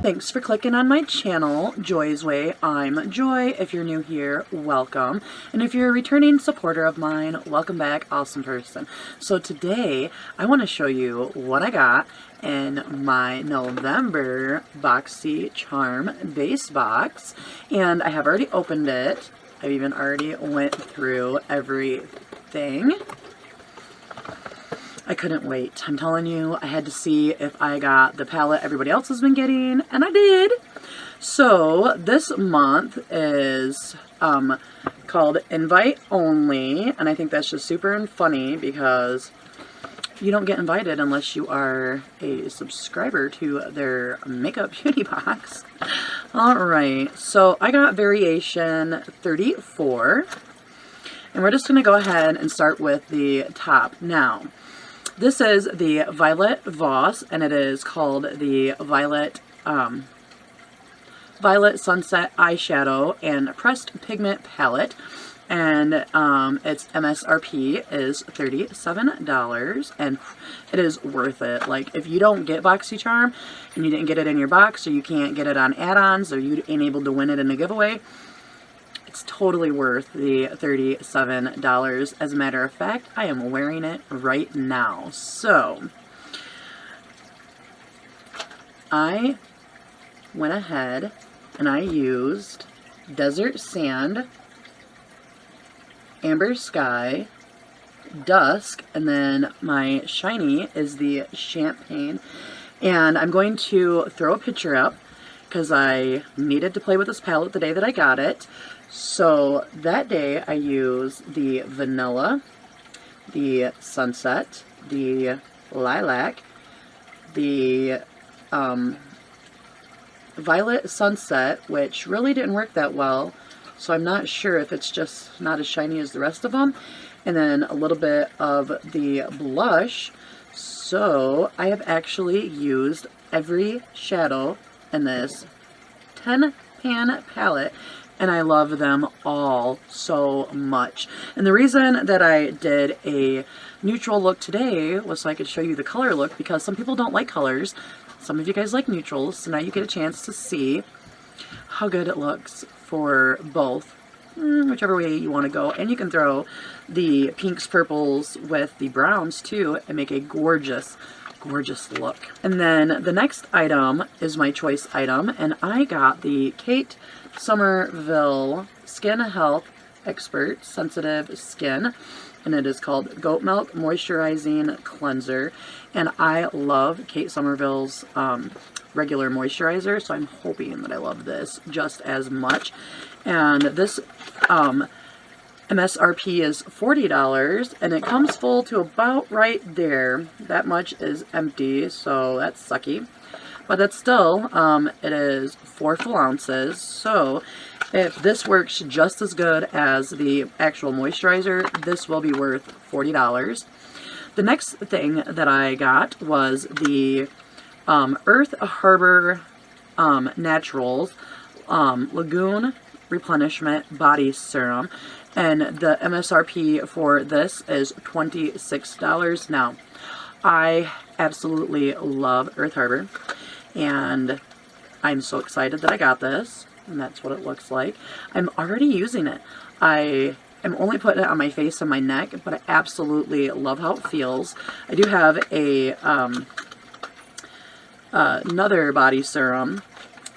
Thanks for clicking on my channel, Joy's Way. I'm Joy. If you're new here, welcome. And if you're a returning supporter of mine, welcome back, awesome person. So today, I want to show you what I got in my November Boxycharm Base Box. And I have already opened it. I've even already went through everything. I couldn't wait. I'm telling you, I had to see if I got the palette everybody else has been getting, and I did. So this month is called Invite Only, and I think that's just super funny because you don't get invited unless you are a subscriber to their makeup beauty box. Alright, so I got variation 34, and we're just going to go ahead and start with the top. Now, this is the Violet Voss, and it is called the Violet Sunset Eyeshadow and Pressed Pigment Palette, and its MSRP is $37, and it is worth it. Like, if you don't get Boxycharm, and you didn't get it in your box, or you can't get it on add-ons, or you ain't able to win it in a giveaway, it's totally worth the $37. As a matter of fact, I am wearing it right now. So, I went ahead and I used Desert Sand, Amber Sky, Dusk, and then my shiny is the Champagne. And I'm going to throw a picture up because I needed to play with this palette the day that I got it. So that day I used the Vanilla, the Sunset, the Lilac, the Violet Sunset, which really didn't work that well, so I'm not sure if it's just not as shiny as the rest of them, and then a little bit of the blush. So I have actually used every shadow in this 10-pan palette, and I love them all so much. And the reason that I did a neutral look today was so I could show you the color look, because some people don't like colors. Some of you guys like neutrals, so now you get a chance to see how good it looks for both, whichever way you want to go. And you can throw the pinks, purples with the browns too and make a gorgeous look. And then the next item is my choice item, and I got the Kate Somerville Skin Health Expert Sensitive Skin, and it is called Goat Milk Moisturizing Cleanser. And I love Kate Somerville's regular moisturizer, so I'm hoping that I love this just as much. And this MSRP is $40, and it comes full to about right there. That much is empty, so that's sucky. But it's still, it is 4 full ounces, so if this works just as good as the actual moisturizer, this will be worth $40. The next thing that I got was the Earth Harbor Naturals Lagoon Replenishment Body Serum, and the MSRP for this is $26. Now, I absolutely love Earth Harbor, and I'm so excited that I got this, and that's what it looks like. I'm already using it. I am only putting it on my face and my neck, but I absolutely love how it feels. I do have a another body serum.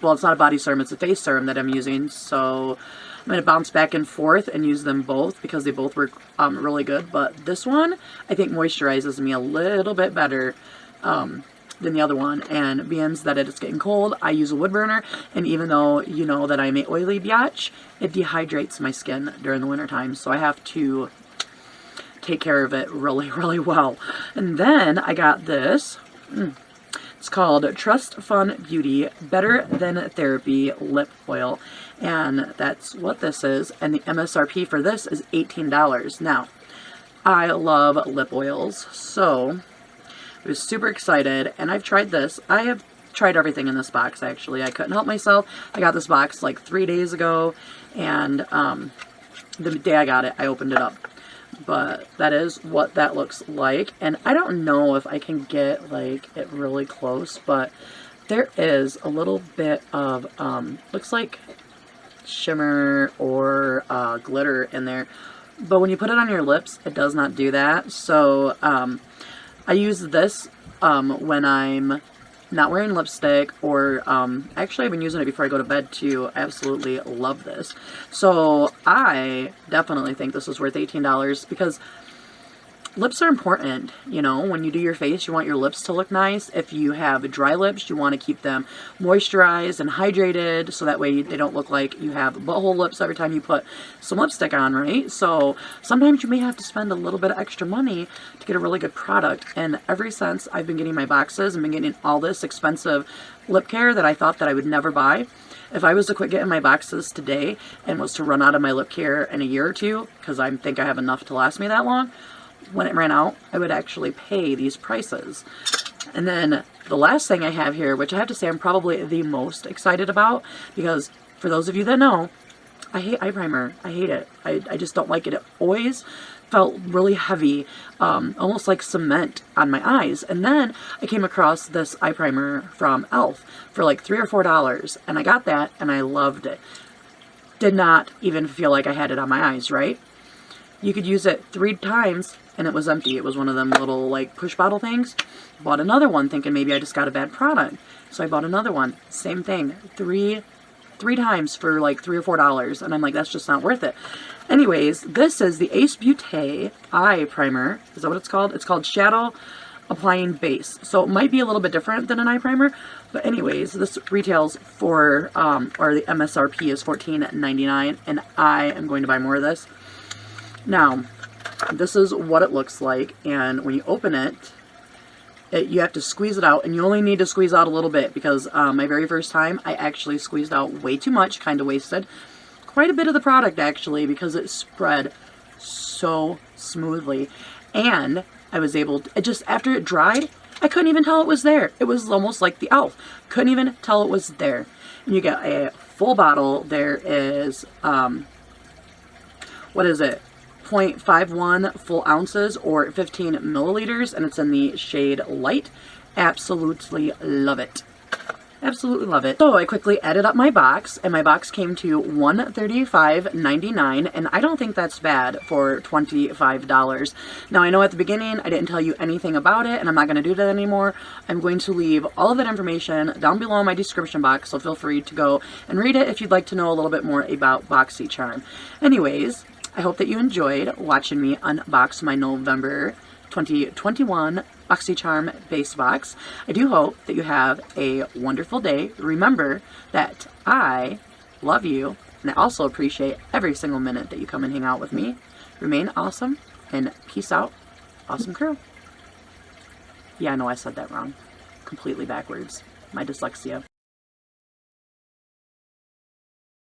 Well, it's not a body serum, it's a face serum that I'm using, so I'm going to bounce back and forth and use them both because they both work really good. But this one, I think, moisturizes me a little bit better than the other one. And being that it is getting cold, I use a wood burner, and even though you know that I'm an oily biatch, it dehydrates my skin during the winter time, so I have to take care of it really well. And then I got this. It's called Trust Fund Beauty Better Than Therapy Lip Oil, and that's what this is, and the MSRP for this is $18. Now, I love lip oils, so I was super excited, and I've tried this. I have tried everything in this box, actually. I couldn't help myself. I got this box like 3 days ago, and the day I got it, I opened it up. But that is what that looks like, and I don't know if I can get like it really close, but there is a little bit of, looks like shimmer or glitter in there. But when you put it on your lips, it does not do that. So I use this when I'm not wearing lipstick, or actually I've been using it before I go to bed too. I absolutely love this. So I definitely think this is worth $18 because lips are important, you know. When you do your face, you want your lips to look nice. If you have dry lips, you want to keep them moisturized and hydrated so that way they don't look like you have butthole lips every time you put some lipstick on, right? So sometimes you may have to spend a little bit of extra money to get a really good product. And ever since I've been getting my boxes and been getting all this expensive lip care that I thought that I would never buy, if I was to quit getting my boxes today and was to run out of my lip care in a year or two, because I think I have enough to last me that long, when it ran out, I would actually pay these prices. And then the last thing I have here, which I have to say I'm probably the most excited about, because for those of you that know, I hate eye primer. I hate it. I just don't like it. It always felt really heavy, almost like cement on my eyes. And then I came across this eye primer from e.l.f. for like $3 or $4, and I got that and I loved it. Did not even feel like I had it on my eyes, right? You could use it 3 times and it was empty. It was one of them little like push bottle things. Bought another one thinking maybe I just got a bad product. So I bought another one. Same thing. Three times for like $3 or $4. And I'm like, that's just not worth it. Anyways, this is the Ace Beauté Eye Primer. Is that what it's called? It's called Shadow Applying Base. So it might be a little bit different than an eye primer. But anyways, this retails for, or the MSRP is $14.99. And I am going to buy more of this. Now, this is what it looks like, and when you open it, you have to squeeze it out, and you only need to squeeze out a little bit because my very first time, I actually squeezed out way too much, kind of wasted quite a bit of the product actually because it spread so smoothly, and I was able to, just after it dried, I couldn't even tell it was there. It was almost like the e.l.f. Couldn't even tell it was there. And you get a full bottle. There is, what is it? 0.51 full ounces or 15 milliliters, and it's in the shade Light. Absolutely love it. Absolutely love it. So I quickly added up my box, and my box came to $135.99, and I don't think that's bad for $25. Now I know at the beginning I didn't tell you anything about it, and I'm not going to do that anymore. I'm going to leave all of that information down below in my description box, so feel free to go and read it if you'd like to know a little bit more about Boxycharm. Anyways, I hope that you enjoyed watching me unbox my November 2021 Boxycharm Base Box. I do hope that you have a wonderful day. Remember that I love you, and I also appreciate every single minute that you come and hang out with me. Remain awesome, and peace out, awesome crew. Yeah, I know I said that wrong. Completely backwards. My dyslexia.